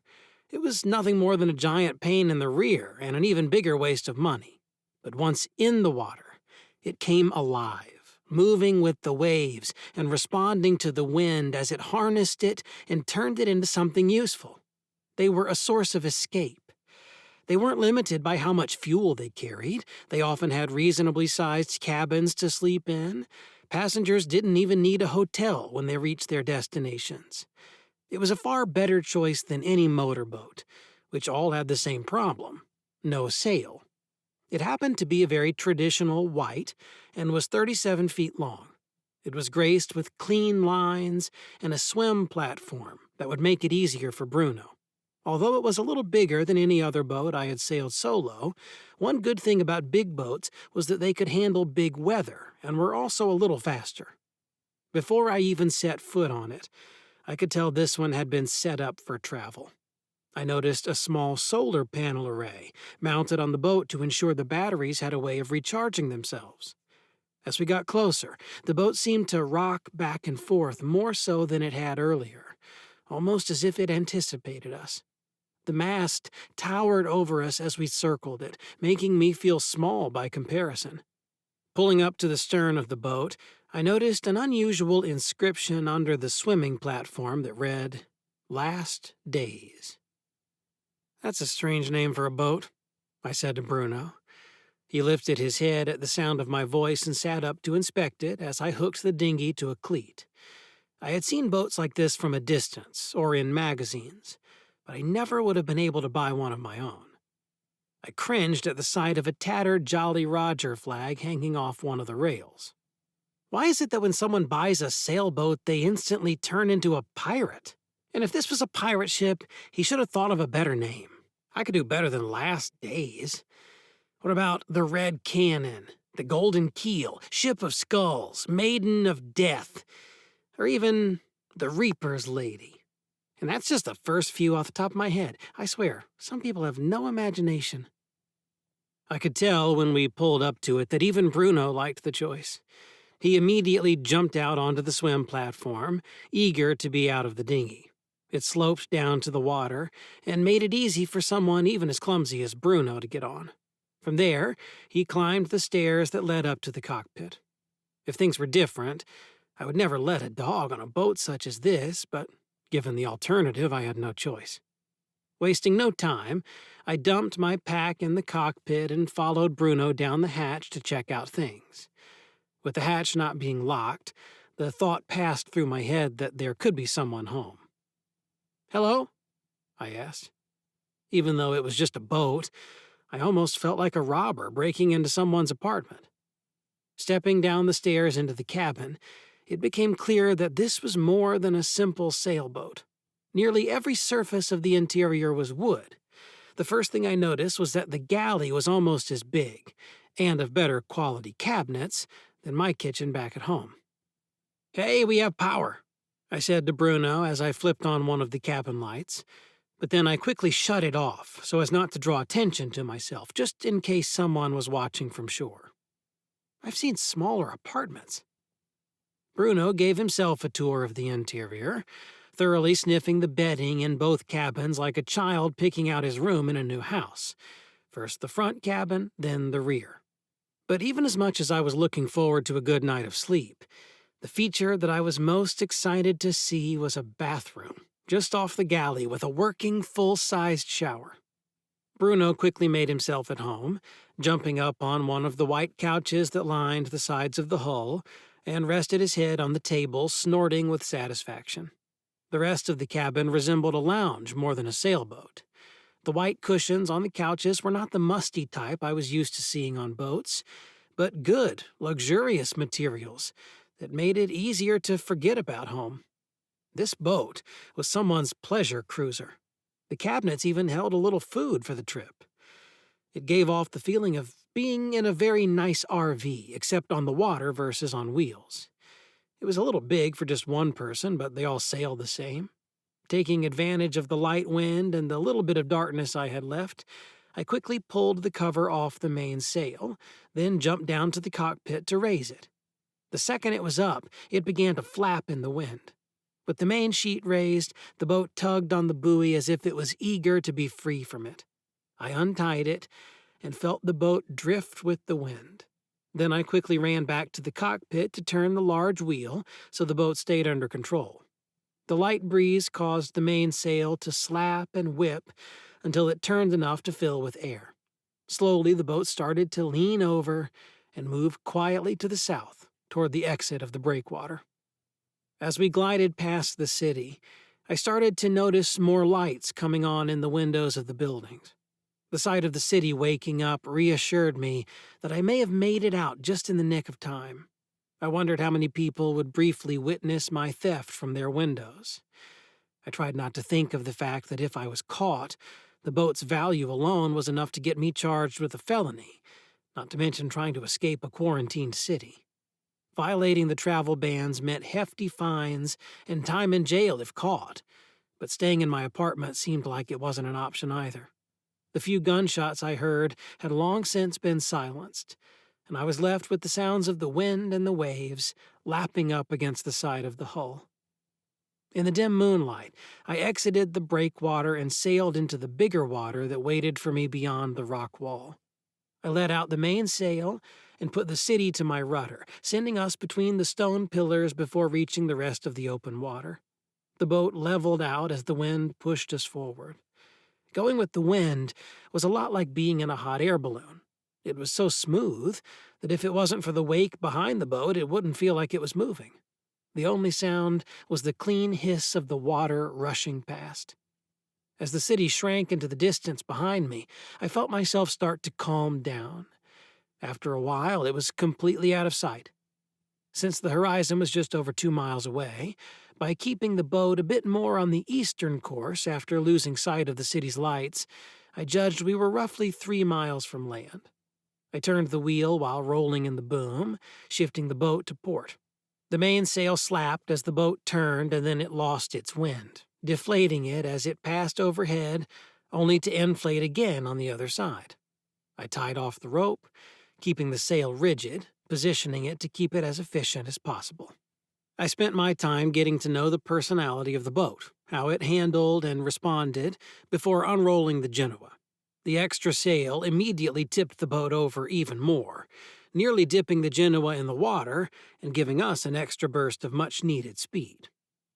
A: it was nothing more than a giant pain in the rear and an even bigger waste of money. But once in the water, it came alive, moving with the waves and responding to the wind as it harnessed it and turned it into something useful. They were a source of escape. They weren't limited by how much fuel they carried. They often had reasonably sized cabins to sleep in, Passengers didn't even need a hotel when they reached their destinations. It was a far better choice than any motorboat, which all had the same problem: no sail. It happened to be a very traditional white and was 37 feet long. It was graced with clean lines and a swim platform that would make it easier for Bruno. Although it was a little bigger than any other boat I had sailed solo, one good thing about big boats was that they could handle big weather and were also a little faster. Before I even set foot on it, I could tell this one had been set up for travel. I noticed a small solar panel array mounted on the boat to ensure the batteries had a way of recharging themselves. As we got closer, the boat seemed to rock back and forth more so than it had earlier, almost as if it anticipated us. The mast towered over us as we circled it, making me feel small by comparison. Pulling up to the stern of the boat, I noticed an unusual inscription under the swimming platform that read, "Last Days." "That's a strange name for a boat," I said to Bruno. He lifted his head at the sound of my voice and sat up to inspect it as I hooked the dinghy to a cleat. I had seen boats like this from a distance, or in magazines, but I never would have been able to buy one of my own. I cringed at the sight of a tattered Jolly Roger flag hanging off one of the rails. Why is it that when someone buys a sailboat, they instantly turn into a pirate? And if this was a pirate ship, he should have thought of a better name. I could do better than Last Days. What about the Red Cannon, the Golden Keel, Ship of Skulls, Maiden of Death, or even the Reaper's Lady? And that's just the first few off the top of my head. I swear, some people have no imagination. I could tell when we pulled up to it that even Bruno liked the choice. He immediately jumped out onto the swim platform, eager to be out of the dinghy. It sloped down to the water and made it easy for someone even as clumsy as Bruno to get on. From there, he climbed the stairs that led up to the cockpit. If things were different, I would never let a dog on a boat such as this, but given the alternative, I had no choice. Wasting no time, I dumped my pack in the cockpit and followed Bruno down the hatch to check out things. With the hatch not being locked, the thought passed through my head that there could be someone home. "Hello?" I asked. Even though it was just a boat, I almost felt like a robber breaking into someone's apartment. Stepping down the stairs into the cabin, it became clear that this was more than a simple sailboat. Nearly every surface of the interior was wood. The first thing I noticed was that the galley was almost as big, and of better quality cabinets, than my kitchen back at home. "Hey, we have power," I said to Bruno as I flipped on one of the cabin lights. But then I quickly shut it off so as not to draw attention to myself, just in case someone was watching from shore. I've seen smaller apartments. Bruno gave himself a tour of the interior, thoroughly sniffing the bedding in both cabins like a child picking out his room in a new house. First the front cabin, then the rear. But even as much as I was looking forward to a good night of sleep, the feature that I was most excited to see was a bathroom just off the galley with a working full-sized shower. Bruno quickly made himself at home, jumping up on one of the white couches that lined the sides of the hull, and rested his head on the table, snorting with satisfaction. The rest of the cabin resembled a lounge more than a sailboat. The white cushions on the couches were not the musty type I was used to seeing on boats, but good, luxurious materials that made it easier to forget about home. This boat was someone's pleasure cruiser. The cabinets even held a little food for the trip. It gave off the feeling of being in a very nice RV, except on the water versus on wheels. It was a little big for just one person, but they all sailed the same. Taking advantage of the light wind and the little bit of darkness I had left, I quickly pulled the cover off the main sail, then jumped down to the cockpit to raise it. The second it was up, it began to flap in the wind. With the main sheet raised, the boat tugged on the buoy as if it was eager to be free from it. I untied it and felt the boat drift with the wind. Then I quickly ran back to the cockpit to turn the large wheel so the boat stayed under control. The light breeze caused the mainsail to slap and whip until it turned enough to fill with air. Slowly, the boat started to lean over and move quietly to the south, toward the exit of the breakwater. As we glided past the city, I started to notice more lights coming on in the windows of the buildings. The sight of the city waking up reassured me that I may have made it out just in the nick of time. I wondered how many people would briefly witness my theft from their windows. I tried not to think of the fact that if I was caught, the boat's value alone was enough to get me charged with a felony, not to mention trying to escape a quarantined city. Violating the travel bans meant hefty fines and time in jail if caught, but staying in my apartment seemed like it wasn't an option either. The few gunshots I heard had long since been silenced, and I was left with the sounds of the wind and the waves lapping up against the side of the hull. In the dim moonlight, I exited the breakwater and sailed into the bigger water that waited for me beyond the rock wall. I let out the mainsail and put the city to my rudder, sending us between the stone pillars before reaching the rest of the open water. The boat leveled out as the wind pushed us forward. Going with the wind was a lot like being in a hot air balloon. It was so smooth that if it wasn't for the wake behind the boat, it wouldn't feel like it was moving. The only sound was the clean hiss of the water rushing past. As the city shrank into the distance behind me, I felt myself start to calm down. After a while, it was completely out of sight. Since the horizon was just over 2 miles away, by keeping the boat a bit more on the eastern course after losing sight of the city's lights, I judged we were roughly 3 miles from land. I turned the wheel while rolling in the boom, shifting the boat to port. The mainsail slapped as the boat turned, and then it lost its wind, deflating it as it passed overhead, only to inflate again on the other side. I tied off the rope, keeping the sail rigid, positioning it to keep it as efficient as possible. I spent my time getting to know the personality of the boat, how it handled and responded, before unrolling the Genoa. The extra sail immediately tipped the boat over even more, nearly dipping the Genoa in the water and giving us an extra burst of much-needed speed.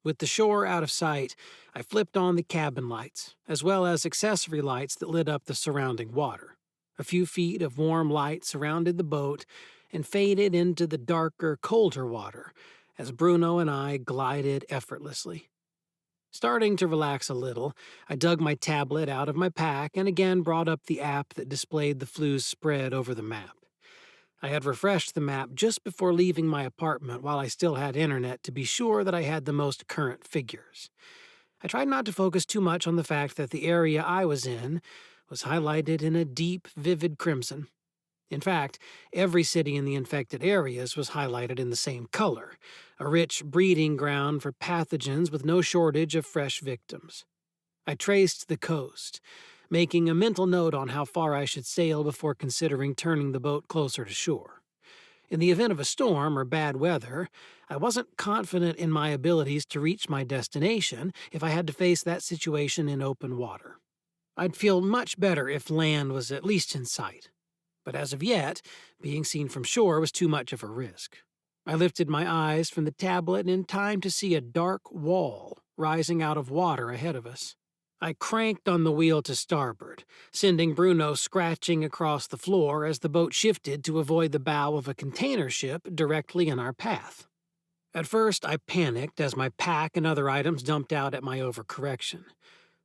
A: With the shore out of sight, I flipped on the cabin lights, as well as accessory lights that lit up the surrounding water. A few feet of warm light surrounded the boat and faded into the darker, colder water as Bruno and I glided effortlessly. Starting to relax a little, I dug my tablet out of my pack and again brought up the app that displayed the flu's spread over the map. I had refreshed the map just before leaving my apartment while I still had internet to be sure that I had the most current figures. I tried not to focus too much on the fact that the area I was in was highlighted in a deep, vivid crimson. In fact, every city in the infected areas was highlighted in the same color, a rich breeding ground for pathogens with no shortage of fresh victims. I traced the coast, making a mental note on how far I should sail before considering turning the boat closer to shore. In the event of a storm or bad weather, I wasn't confident in my abilities to reach my destination if I had to face that situation in open water. I'd feel much better if land was at least in sight. But as of yet, being seen from shore was too much of a risk. I lifted my eyes from the tablet in time to see a dark wall rising out of water ahead of us. I cranked on the wheel to starboard, sending Bruno scratching across the floor as the boat shifted to avoid the bow of a container ship directly in our path. At first, I panicked as my pack and other items dumped out at my overcorrection.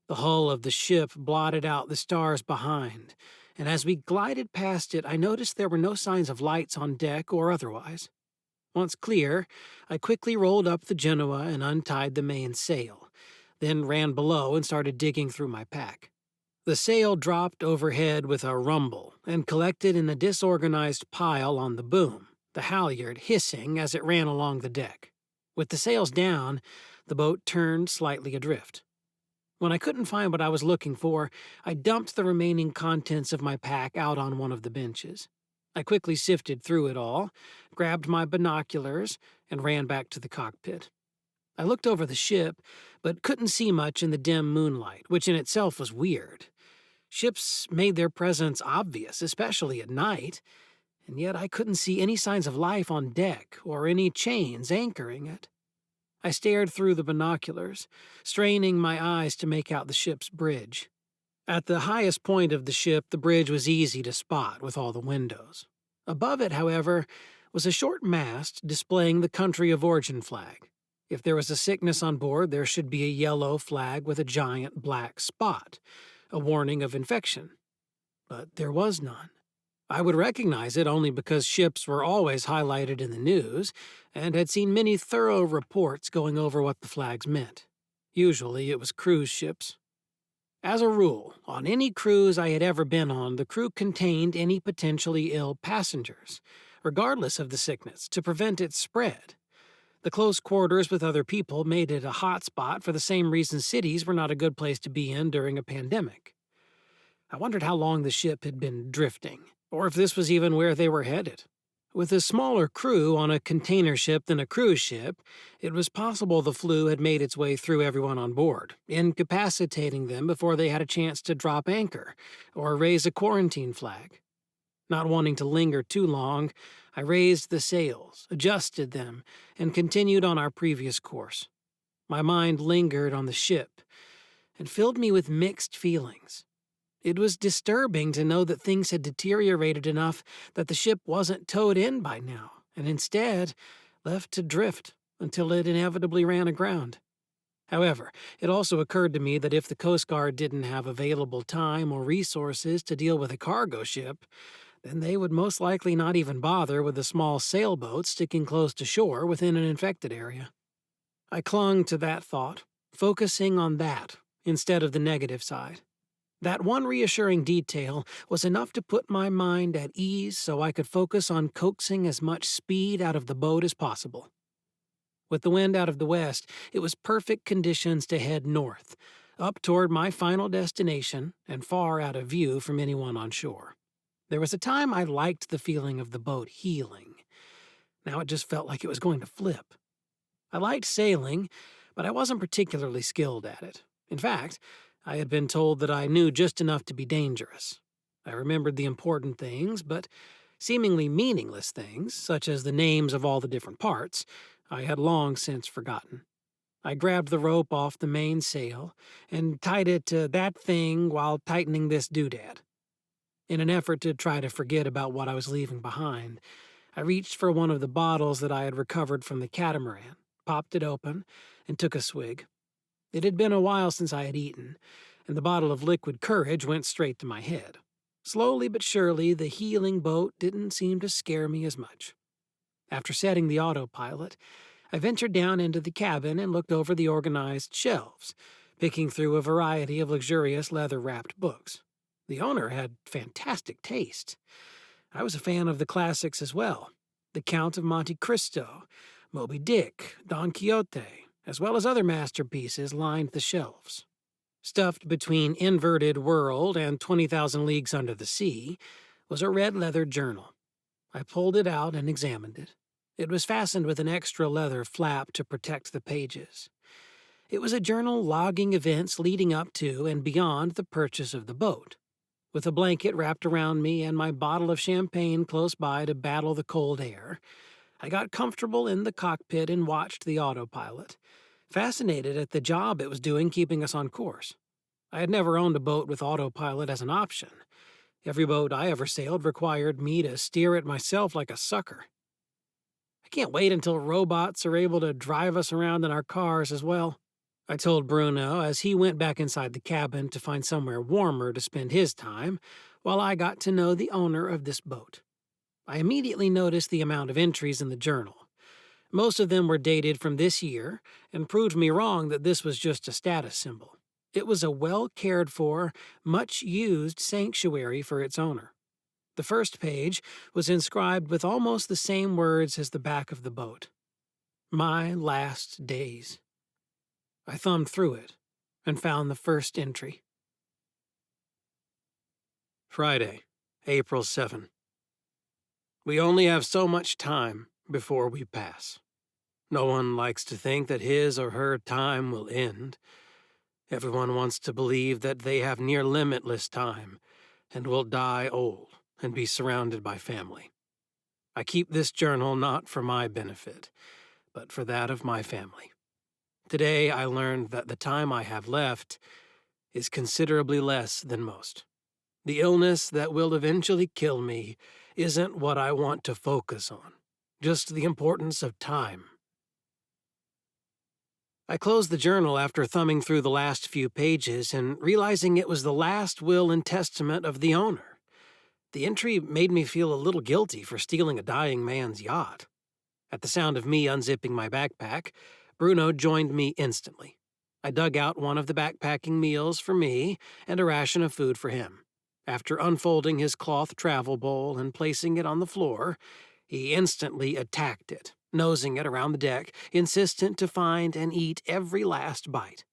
A: The hull of the ship blotted out the stars behind, and as we glided past it, I noticed there were no signs of lights on deck or otherwise. Once clear, I quickly rolled up the Genoa and untied the mainsail, then ran below and started digging through my pack. The sail dropped overhead with a rumble and collected in a disorganized pile on the boom, the halyard hissing as it ran along the deck. With the sails down, the boat turned slightly adrift. When I couldn't find what I was looking for, I dumped the remaining contents of my pack out on one of the benches. I quickly sifted through it all, grabbed my binoculars, and ran back to the cockpit. I looked over the ship, but couldn't see much in the dim moonlight, which in itself was weird. Ships made their presence obvious, especially at night, and yet I couldn't see any signs of life on deck or any chains anchoring it. I stared through the binoculars, straining my eyes to make out the ship's bridge. At the highest point of the ship, the bridge was easy to spot with all the windows. Above it, however, was a short mast displaying the country of origin flag. If there was a sickness on board, there should be a yellow flag with a giant black spot, a warning of infection. But there was none. I would recognize it only because ships were always highlighted in the news and had seen many thorough reports going over what the flags meant. Usually it was cruise ships. As a rule, on any cruise I had ever been on, the crew contained any potentially ill passengers, regardless of the sickness, to prevent its spread. The close quarters with other people made it a hot spot for the same reason cities were not a good place to be in during a pandemic. I wondered how long the ship had been drifting, or if this was even where they were headed. With a smaller crew on a container ship than a cruise ship, it was possible the flu had made its way through everyone on board, incapacitating them before they had a chance to drop anchor or raise a quarantine flag. Not wanting to linger too long, I raised the sails, adjusted them, and continued on our previous course. My mind lingered on the ship and filled me with mixed feelings. It was disturbing to know that things had deteriorated enough that the ship wasn't towed in by now, and instead left to drift until it inevitably ran aground. However, it also occurred to me that if the Coast Guard didn't have available time or resources to deal with a cargo ship, then they would most likely not even bother with a small sailboat sticking close to shore within an infected area. I clung to that thought, focusing on that instead of the negative side. That one reassuring detail was enough to put my mind at ease so I could focus on coaxing as much speed out of the boat as possible. With the wind out of the west, it was perfect conditions to head north, up toward my final destination and far out of view from anyone on shore. There was a time I liked the feeling of the boat heeling. Now it just felt like it was going to flip. I liked sailing, but I wasn't particularly skilled at it. In fact, I had been told that I knew just enough to be dangerous. I remembered the important things, but seemingly meaningless things, such as the names of all the different parts, I had long since forgotten. I grabbed the rope off the mainsail and tied it to that thing while tightening this doodad. In an effort to try to forget about what I was leaving behind, I reached for one of the bottles that I had recovered from the catamaran, popped it open, and took a swig. It had been a while since I had eaten, and the bottle of liquid courage went straight to my head. Slowly but surely, the healing boat didn't seem to scare me as much. After setting the autopilot, I ventured down into the cabin and looked over the organized shelves, picking through a variety of luxurious leather-wrapped books. The owner had fantastic taste. I was a fan of the classics as well. The Count of Monte Cristo, Moby Dick, Don Quixote, as well as other masterpieces lined the shelves. Stuffed between Inverted World and 20,000 Leagues Under the Sea was a red leather journal. I pulled it out and examined it. It was fastened with an extra leather flap to protect the pages. It was a journal logging events leading up to and beyond the purchase of the boat. With a blanket wrapped around me and my bottle of champagne close by to battle the cold air, I got comfortable in the cockpit and watched the autopilot, fascinated at the job it was doing keeping us on course. I had never owned a boat with autopilot as an option. Every boat I ever sailed required me to steer it myself like a sucker. I can't wait until robots are able to drive us around in our cars as well, I told Bruno as he went back inside the cabin to find somewhere warmer to spend his time while I got to know the owner of this boat. I immediately noticed the amount of entries in the journal. Most of them were dated from this year and proved me wrong that this was just a status symbol. It was a well-cared-for, much-used sanctuary for its owner. The first page was inscribed with almost the same words as the back of the boat. My last days. I thumbed through it and found the first entry. Friday, April 7. We only have so much time before we pass. No one likes to think that his or her time will end. Everyone wants to believe that they have near limitless time and will die old and be surrounded by family. I keep this journal not for my benefit, but for that of my family. Today I learned that the time I have left is considerably less than most. The illness that will eventually kill me isn't what I want to focus on. just the importance of time. I closed the journal after thumbing through the last few pages and realizing it was the last will and testament of the owner. The entry made me feel a little guilty for stealing a dying man's yacht. At the sound of me unzipping my backpack, Bruno joined me instantly. I dug out one of the backpacking meals for me and a ration of food for him. After unfolding his cloth travel bowl and placing it on the floor, he instantly attacked it, nosing it around the deck, insistent to find and eat every last bite.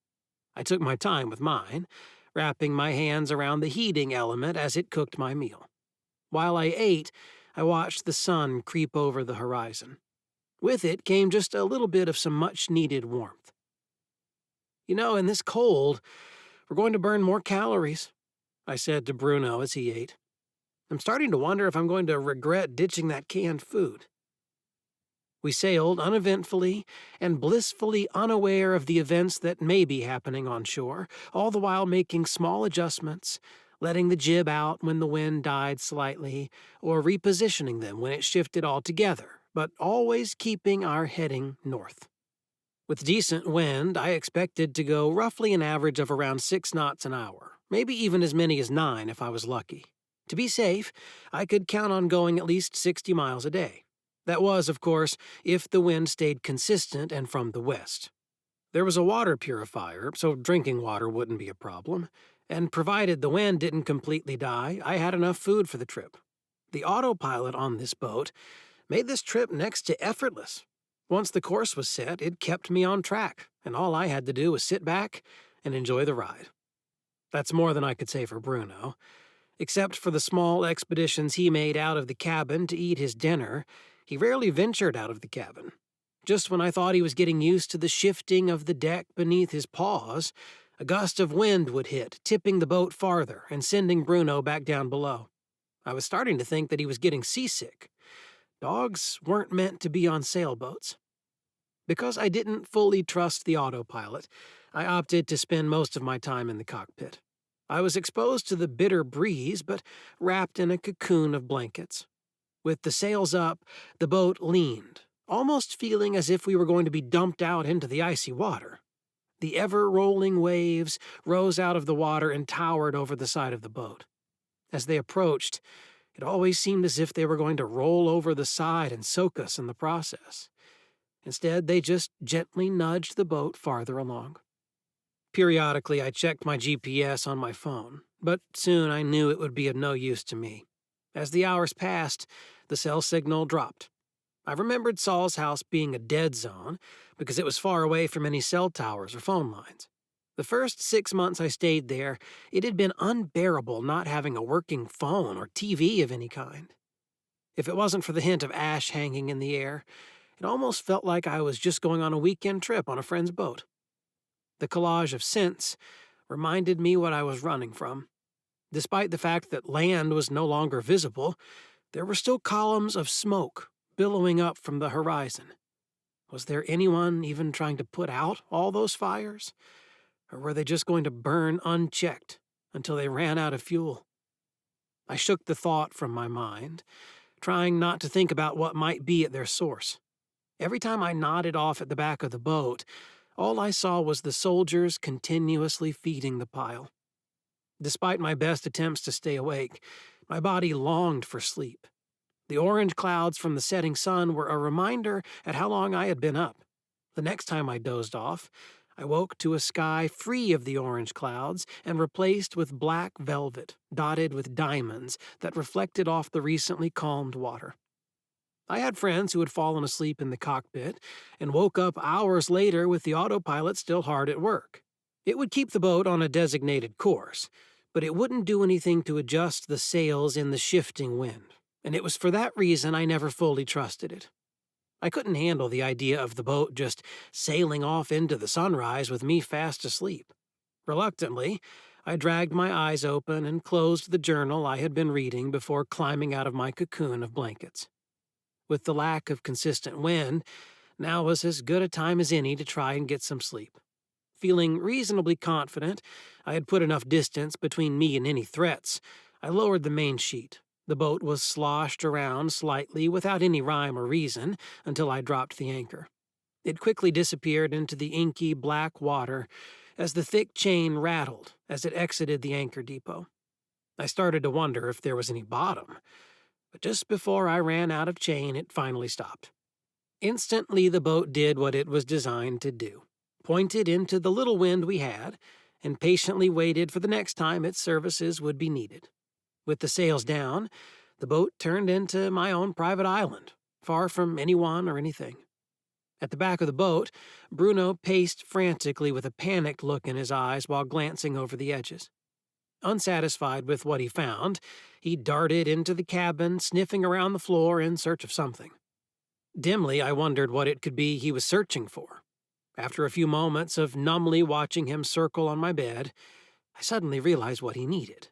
A: I took my time with mine, wrapping my hands around the heating element as it cooked my meal. While I ate, I watched the sun creep over the horizon. With it came just a little bit of some much-needed warmth. In this cold, we're going to burn more calories, I said to Bruno as he ate. I'm starting to wonder if I'm going to regret ditching that canned food. We sailed uneventfully and blissfully unaware of the events that may be happening on shore, all the while making small adjustments, letting the jib out when the wind died slightly, or repositioning them when it shifted altogether, but always keeping our heading north. With decent wind, I expected to go roughly an average of around 6 knots an hour, maybe even as many as 9 if I was lucky. To be safe, I could count on going at least 60 miles a day. That was, of course, if the wind stayed consistent and from the west. There was a water purifier, so drinking water wouldn't be a problem, and provided the wind didn't completely die, I had enough food for the trip. The autopilot on this boat made this trip next to effortless. Once the course was set, it kept me on track, and all I had to do was sit back and enjoy the ride. That's more than I could say for Bruno. Except for the small expeditions he made out of the cabin to eat his dinner, he rarely ventured out of the cabin. Just when I thought he was getting used to the shifting of the deck beneath his paws, a gust of wind would hit, tipping the boat farther and sending Bruno back down below. I was starting to think that he was getting seasick. Dogs weren't meant to be on sailboats. Because I didn't fully trust the autopilot, I opted to spend most of my time in the cockpit. I was exposed to the bitter breeze, but wrapped in a cocoon of blankets. With the sails up, the boat leaned, almost feeling as if we were going to be dumped out into the icy water. The ever-rolling waves rose out of the water and towered over the side of the boat. As they approached, it always seemed as if they were going to roll over the side and soak us in the process. Instead, they just gently nudged the boat farther along. Periodically, I checked my GPS on my phone, but soon I knew it would be of no use to me. As the hours passed, the cell signal dropped. I remembered Saul's house being a dead zone because it was far away from any cell towers or phone lines. The first 6 months I stayed there, it had been unbearable not having a working phone or TV of any kind. If it wasn't for the hint of ash hanging in the air, it almost felt like I was just going on a weekend trip on a friend's boat. The collage of scents reminded me what I was running from. Despite the fact that land was no longer visible, there were still columns of smoke billowing up from the horizon. Was there anyone even trying to put out all those fires? Or were they just going to burn unchecked until they ran out of fuel? I shook the thought from my mind, trying not to think about what might be at their source. Every time I nodded off at the back of the boat, all I saw was the soldiers continuously feeding the pile. Despite my best attempts to stay awake, my body longed for sleep. The orange clouds from the setting sun were a reminder at how long I had been up. The next time I dozed off, I woke to a sky free of the orange clouds and replaced with black velvet, dotted with diamonds that reflected off the recently calmed water. I had friends who had fallen asleep in the cockpit and woke up hours later with the autopilot still hard at work. It would keep the boat on a designated course, but it wouldn't do anything to adjust the sails in the shifting wind, and it was for that reason I never fully trusted it. I couldn't handle the idea of the boat just sailing off into the sunrise with me fast asleep. Reluctantly, I dragged my eyes open and closed the journal I had been reading before climbing out of my cocoon of blankets. With the lack of consistent wind, now was as good a time as any to try and get some sleep. Feeling reasonably confident I had put enough distance between me and any threats, I lowered the main sheet, The boat was sloshed around slightly without any rhyme or reason until I dropped the anchor. It quickly disappeared into the inky black water as the thick chain rattled as it exited the anchor depot. I started to wonder if there was any bottom, but just before I ran out of chain, it finally stopped. Instantly, the boat did what it was designed to do, pointed into the little wind we had, and patiently waited for the next time its services would be needed. With the sails down, the boat turned into my own private island, far from anyone or anything. At the back of the boat, Bruno paced frantically with a panicked look in his eyes while glancing over the edges. Unsatisfied with what he found, he darted into the cabin, sniffing around the floor in search of something. Dimly, I wondered what it could be he was searching for. After a few moments of numbly watching him circle on my bed, I suddenly realized what he needed.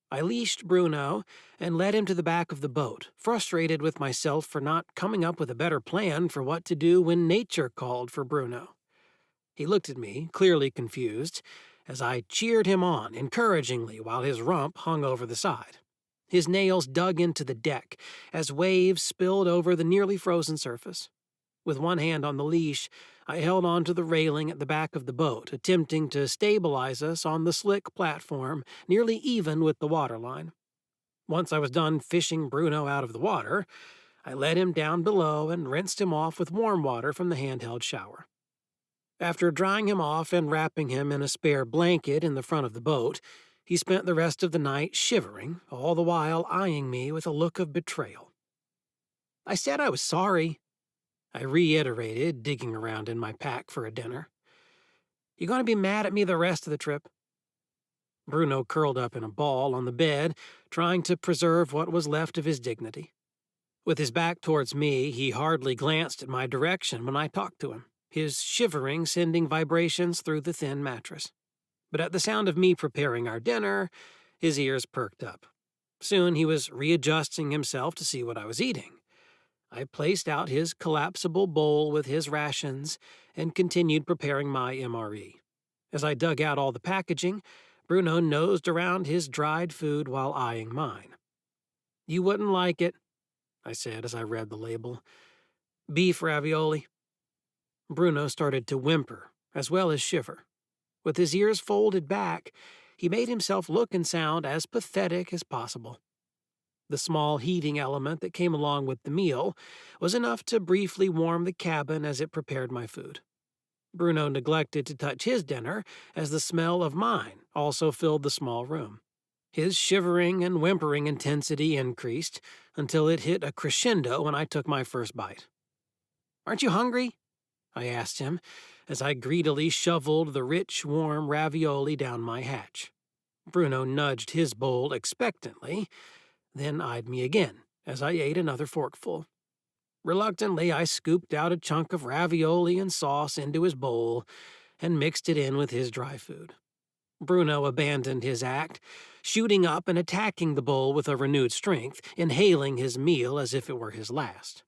A: I leashed Bruno and led him to the back of the boat, frustrated with myself for not coming up with a better plan for what to do when nature called for Bruno. He looked at me, clearly confused, as I cheered him on encouragingly while his rump hung over the side. His nails dug into the deck as waves spilled over the nearly frozen surface. With one hand on the leash, I held onto the railing at the back of the boat, attempting to stabilize us on the slick platform, nearly even with the waterline. Once I was done fishing Bruno out of the water, I led him down below and rinsed him off with warm water from the handheld shower. After drying him off and wrapping him in a spare blanket in the front of the boat, he spent the rest of the night shivering, all the while eyeing me with a look of betrayal. I said I was sorry, I reiterated, digging around in my pack for a dinner. You going to be mad at me the rest of the trip? Bruno curled up in a ball on the bed, trying to preserve what was left of his dignity. With his back towards me, he hardly glanced at my direction when I talked to him, his shivering sending vibrations through the thin mattress. But at the sound of me preparing our dinner, his ears perked up. Soon he was readjusting himself to see what I was eating. I placed out his collapsible bowl with his rations and continued preparing my MRE. As I dug out all the packaging, Bruno nosed around his dried food while eyeing mine. You wouldn't like it, I said as I read the label. Beef ravioli. Bruno started to whimper, as well as shiver. With his ears folded back, he made himself look and sound as pathetic as possible. The small heating element that came along with the meal was enough to briefly warm the cabin as it prepared my food. Bruno neglected to touch his dinner as the smell of mine also filled the small room. His shivering and whimpering intensity increased until it hit a crescendo when I took my first bite. Aren't you hungry? I asked him as I greedily shoveled the rich, warm ravioli down my hatch. Bruno nudged his bowl expectantly, then eyed me again as I ate another forkful. Reluctantly, I scooped out a chunk of ravioli and sauce into his bowl and mixed it in with his dry food. Bruno abandoned his act, shooting up and attacking the bowl with a renewed strength, inhaling his meal as if it were his last.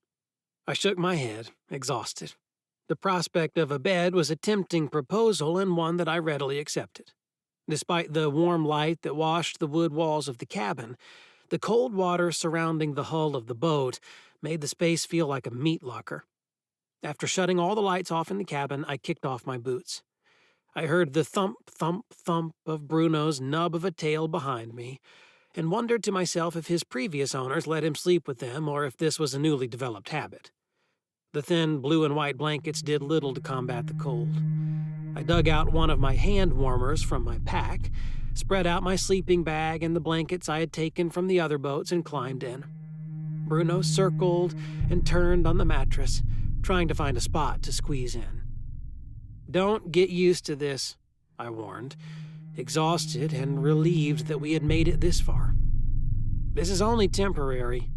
A: I shook my head, exhausted. The prospect of a bed was a tempting proposal and one that I readily accepted. Despite the warm light that washed the wood walls of the cabin, the cold water surrounding the hull of the boat made the space feel like a meat locker. After shutting all the lights off in the cabin, I kicked off my boots. I heard the thump, thump, thump of Bruno's nub of a tail behind me, and wondered to myself if his previous owners let him sleep with them or if this was a newly developed habit. The thin blue and white blankets did little to combat the cold. I dug out one of my hand warmers from my pack, spread out my sleeping bag and the blankets I had taken from the other boats, and climbed in. Bruno circled and turned on the mattress, trying to find a spot to squeeze in. Don't get used to this, I warned, exhausted and relieved that we had made it this far. This is only temporary.